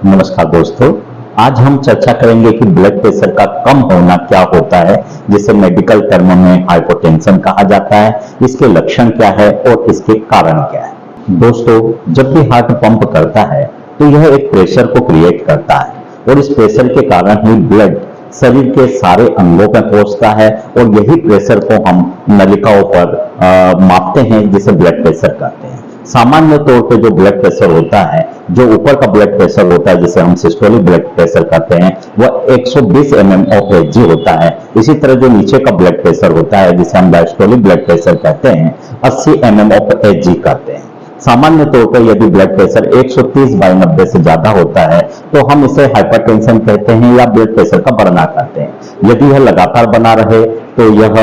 नमस्कार दोस्तों। आज हम चर्चा करेंगे कि ब्लड प्रेशर का कम होना क्या होता है, जिसे मेडिकल टर्म में हाइपोटेंशन कहा जाता है। इसके लक्षण क्या है और इसके कारण क्या है। दोस्तों, जब भी हार्ट पंप करता है तो यह एक प्रेशर को क्रिएट करता है और इस प्रेशर के कारण ही ब्लड शरीर के सारे अंगों पर पहुंचता है और यही प्रेशर को हम नलिकाओं पर मापते हैं, जिसे ब्लड प्रेशर कहते हैं। सामान्य तौर पे जो ब्लड प्रेशर होता है, जो ऊपर का ब्लड प्रेशर होता है जिसे हम सिस्टोलिक ब्लड प्रेशर कहते हैं, वह 120 mm ऑफ Hg होता है। इसी तरह जो नीचे का ब्लड प्रेशर होता है जिसे हम डायस्टोलिक ब्लड प्रेशर कहते हैं, 80 mm ऑफ Hg कहते हैं। सामान्य तौर पर यदि ब्लड प्रेशर 130/90 से ज्यादा होता है तो हम इसे हाइपरटेंशन कहते हैं या ब्लड प्रेशर का बढ़ना कहते हैं। यदि यह लगातार बना रहे तो यह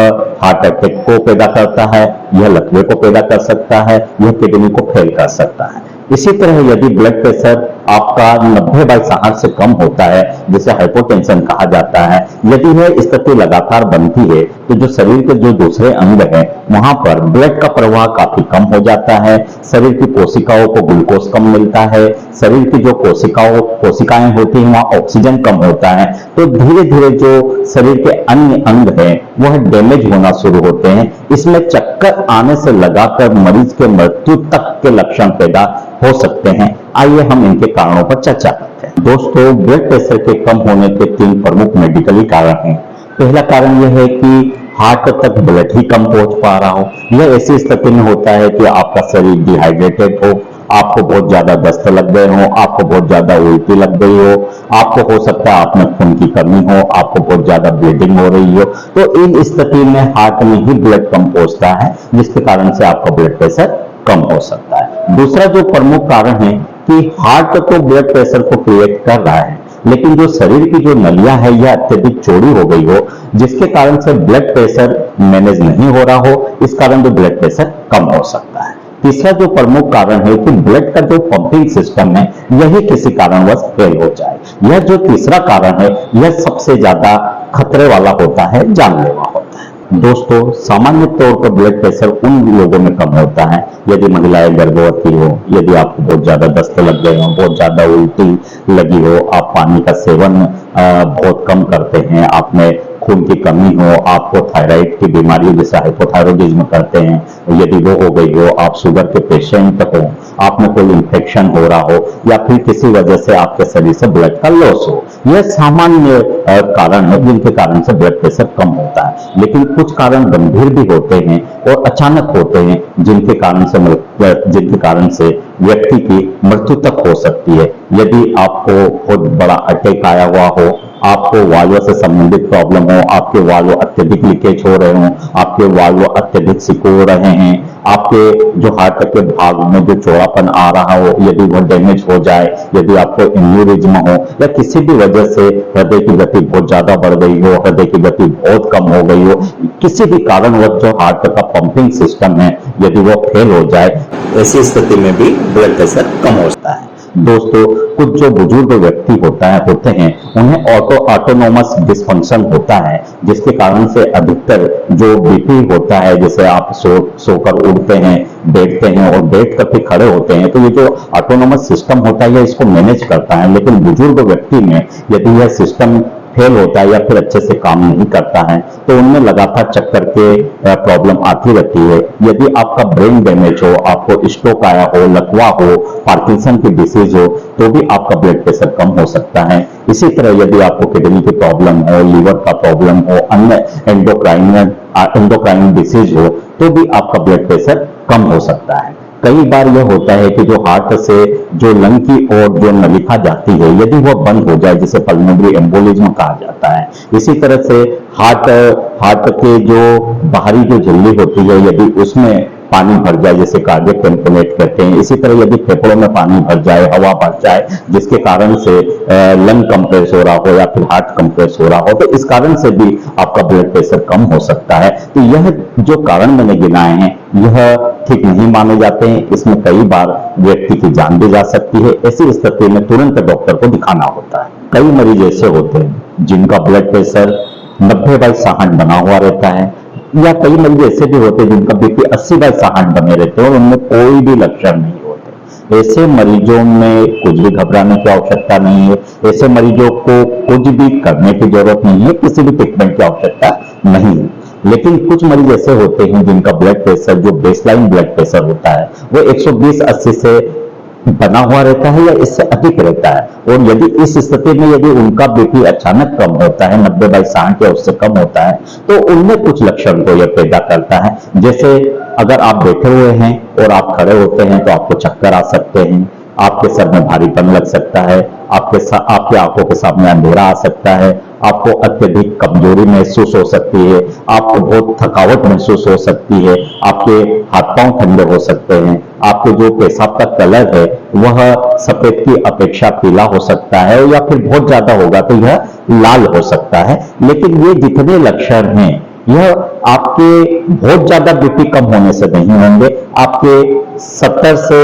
हार्ट अटैक को पैदा करता है, यह लकवे को पैदा कर सकता है, यह किडनी को फेल कर सकता है। इसी तरह यदि ब्लड प्रेशर आपका 90/60 से कम होता है, जिसे हाइपोटेंशन कहा जाता है, यदि यह स्थिति लगातार बनती है तो जो शरीर के जो दूसरे अंग हैं वहां पर ब्लड का प्रवाह काफी कम हो जाता है। शरीर की कोशिकाओं को ग्लूकोज कम मिलता है, शरीर की जो कोशिकाएं होती हैं वहां ऑक्सीजन कम होता है, तो धीरे धीरे जो शरीर के अन्य अंग हैं वह डैमेज होना शुरू होते हैं। इसमें चक्कर आने से लगाकर मरीज के मृत्यु तक के लक्षण पैदा हो सकते हैं। आइए हम इनके कारणों पर चर्चा करते हैं। दोस्तों, ब्लड प्रेशर के कम होने के 3 प्रमुख मेडिकली कारण हैं। पहला कारण यह है कि हार्ट तक ब्लड ही कम पहुंच पा रहा हो। यह ऐसी स्थिति में होता है कि आपका शरीर डिहाइड्रेटेड हो, आपको बहुत ज्यादा दस्त लग गए हो, आपको बहुत ज्यादा उल्टी लग गई हो, आपको हो सकता है आप में खून की कमी हो, आपको बहुत ज्यादा ब्लीडिंग हो रही हो। तो इन स्थिति में हार्ट में ही ब्लड कम पहुंचता है, जिसके कारण से आपका ब्लड प्रेशर कम हो सकता है। दूसरा जो प्रमुख कारण है कि हार्ट तो ब्लड प्रेशर को क्रिएट कर रहा है, लेकिन जो शरीर की जो नलियां है यह अत्यधिक चौड़ी हो गई हो, जिसके कारण से ब्लड प्रेशर मैनेज नहीं हो रहा हो। इस कारण जो ब्लड प्रेशर कम हो सकता है। तीसरा जो प्रमुख कारण है कि ब्लड का जो पंपिंग सिस्टम है यही किसी कारणवश फेल हो जाए। यह जो तीसरा कारण है यह सबसे ज्यादा खतरे वाला होता है, जानलेवा होता है। दोस्तों, सामान्य तौर पर ब्लड प्रेशर उन लोगों में कम होता है यदि महिलाएं गर्भवती हो, यदि आपको बहुत ज्यादा दस्त लग गए हो, बहुत ज्यादा उल्टी लगी हो, आप पानी का सेवन बहुत कम करते हैं, आप में खून की कमी हो, आपको थायराइड की बीमारी जैसे हाइपोथायरॉयडिज्म करते हैं, यदि वो हो गई हो, आप शुगर के पेशेंट हो, आप में कोई इंफेक्शन हो रहा हो, या फिर किसी वजह से आपके शरीर से ब्लड का लॉस हो, यह सामान्य कारण है जिनके कारण से ब्लड प्रेशर कम होता है। लेकिन कुछ कारण गंभीर भी होते हैं और अचानक होते हैं, जिनके कारण से व्यक्ति की मृत्यु तक हो सकती है। यदि आपको बहुत बड़ा अटैक आया हुआ हो, आपको वाल्व से संबंधित प्रॉब्लम हो, आपके वाल्व अत्यधिक लीकेज हो रहे हो, आपके वाल्व अत्यधिक सिकुड़ रहे हैं, आपके जो हार्ट के भाग में जो चौड़ापन आ रहा हो यदि वह डैमेज हो जाए, यदि आपको एन्यूरिज्म हो, या किसी भी वजह से हृदय की गति बहुत ज्यादा बढ़ गई हो, हृदय की गति बहुत कम हो गई हो, किसी भी कारणवश जो हार्ट का पंपिंग सिस्टम है यदि वो फेल हो जाए, ऐसी स्थिति में भी ब्लड प्रेशर कम होता है। दोस्तों, कुछ जो बुजुर्ग व्यक्ति होते हैं उन्हें ऑटोनोमस डिसफंक्शन होता है, जिसके कारण से अधिकतर जो बीपी होता है, जैसे आप सोकर उठते हैं, बैठते हैं और बैठ कर फिर खड़े होते हैं, तो ये जो ऑटोनोमस सिस्टम होता है इसको मैनेज करता है। लेकिन बुजुर्ग व्यक्ति में यदि यह सिस्टम फेल होता है या फिर अच्छे से काम नहीं करता है तो उनमें लगातार चक्कर के प्रॉब्लम आती रहती है। यदि आपका ब्रेन डैमेज हो, आपको स्ट्रोक आया हो, लकवा हो, पार्किंसन की डिसीज हो, तो भी आपका ब्लड प्रेशर कम हो सकता है। इसी तरह यदि आपको किडनी की प्रॉब्लम हो, लीवर का प्रॉब्लम हो, अन्य एंडोक्राइन डिसीज हो, तो भी आपका ब्लड प्रेशर कम हो सकता है। कई बार यह होता है कि जो हार्ट से जो लंग की ओर जो नलिका जाती है यदि वह बंद हो जाए, जिसे पल्मोनरी एम्बोलिज्म कहा जाता है। इसी तरह से हार्ट के जो बाहरी जो झिल्ली होती है यदि उसमें पानी भर जाए, जैसे कार्डियक टेम्पोनेट कहते हैं, इसी तरह यदि फेफड़ों में पानी भर जाए, हवा भर जाए, जिसके कारण से लंग कंप्रेस हो रहा हो या फिर हार्ट कंप्रेस हो रहा हो, तो इस कारण से भी आपका ब्लड प्रेशर कम हो सकता है। तो यह जो कारण मैंने गिनाए हैं यह ठीक नहीं माने जाते हैं। इसमें कई बार व्यक्ति की जान भी जा सकती है। ऐसी स्थिति में तुरंत डॉक्टर को दिखाना होता है। कई मरीज ऐसे होते हैं जिनका ब्लड प्रेशर 90/60 बना हुआ रहता है, या कई मरीज ऐसे भी होते हैं जिनका बीपी 80/60 बने रहते हैं और उनमें कोई भी लक्षण नहीं होते। ऐसे मरीजों में कुछ भी घबराने की आवश्यकता नहीं है। ऐसे मरीजों को कुछ भी करने की जरूरत नहीं है, किसी भी ट्रीटमेंट की आवश्यकता नहीं है। लेकिन कुछ मरीज ऐसे होते हैं जिनका ब्लड प्रेशर, जो बेसलाइन ब्लड प्रेशर होता है, वो 120/80 से बना हुआ रहता है या इससे अधिक रहता है। और यदि इस स्थिति में यदि उनका बीपी अचानक कम होता है, 90/60 या उससे कम होता है, तो उनमें कुछ लक्षण को यह पैदा करता है। जैसे अगर आप बैठे हुए हैं और आप खड़े होते हैं तो आपको चक्कर आ सकते हैं, आपके सर में भारीपन लग सकता है, आपकी आंखों के सामने अंधेरा आ सकता है, आपको अत्यधिक कमजोरी महसूस हो सकती है, आपको बहुत थकावट महसूस हो सकती है, आपके हाथ पांव ठंडे हो सकते हैं, आपके जो पेशाब का कलर है वह सफेद की अपेक्षा पीला हो सकता है, या फिर बहुत ज्यादा होगा तो यह लाल हो सकता है। लेकिन ये जितने लक्षण हैं यह आपके बहुत ज्यादा बीपी कम होने से नहीं होंगे। आपके 70 से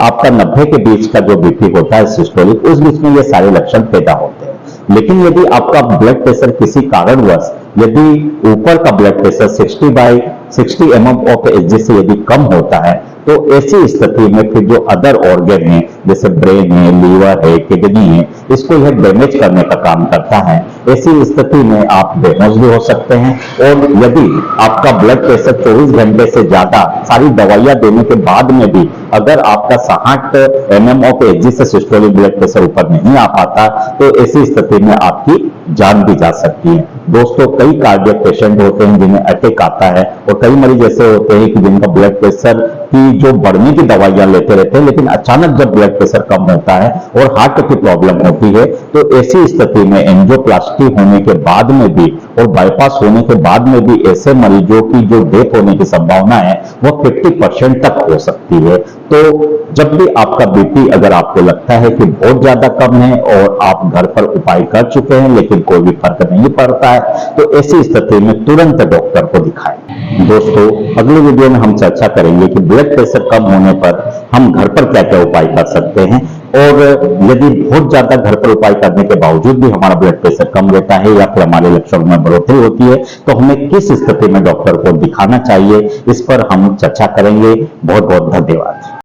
आपका 90 के बीच का जो बीपी होता है सिस्टोलिक, उस बीच में ये सारे लक्षण पैदा होते हैं। लेकिन यदि आपका ब्लड प्रेशर किसी कारणवश यदि ऊपर का ब्लड प्रेशर 60/60 mmHg से यदि कम होता है, तो ऐसी स्थिति में फिर जो अदर ऑर्गन है, जैसे ब्रेन है, लीवर है, किडनी है, इसको यह डैमेज करने का काम करता है। ऐसी स्थिति में आप बेहोश भी हो सकते हैं। और यदि आपका ब्लड प्रेशर 24 घंटे से ज्यादा सारी दवाइयां देने के बाद में भी अगर आपका 60 mmHg से सिस्टोलिक ब्लड प्रेशर ऊपर नहीं आ पाता, तो ऐसी स्थिति में आपकी जान भी जा सकती है। दोस्तों, कई कार्डियक पेशेंट होते हैं जिन्हें अटैक आता है, और कई मरीज ऐसे होते हैं कि जिनका ब्लड प्रेशर की जो बढ़ने की दवाइयां लेते रहते हैं, लेकिन अचानक जब ब्लड प्रेशर कम होता है और हार्ट की प्रॉब्लम होती है, तो ऐसी स्थिति में एंजियोप्लास्टी होने के बाद में भी और बाईपास होने के बाद में भी ऐसे मरीजों की जो डेथ होने की संभावना है वह 50% तक हो सकती है। तो जब भी आपका बीपी अगर आपको लगता है कि बहुत ज्यादा कम है और आप घर पर उपाय कर चुके हैं लेकिन कोई भी फर्क नहीं पड़ता है, तो ऐसी स्थिति में तुरंत डॉक्टर को दिखाएं। दोस्तों, अगले वीडियो में हम चर्चा करेंगे कि ब्लड प्रेशर कम होने पर हम घर पर क्या क्या उपाय कर सकते हैं, और यदि बहुत ज्यादा घर पर उपाय करने के बावजूद भी हमारा ब्लड प्रेशर कम रहता है या फिर हमारे लक्षणों में बढ़ोतरी होती है, तो हमें किस स्थिति में डॉक्टर को दिखाना चाहिए, इस पर हम चर्चा करेंगे। बहुत बहुत धन्यवाद।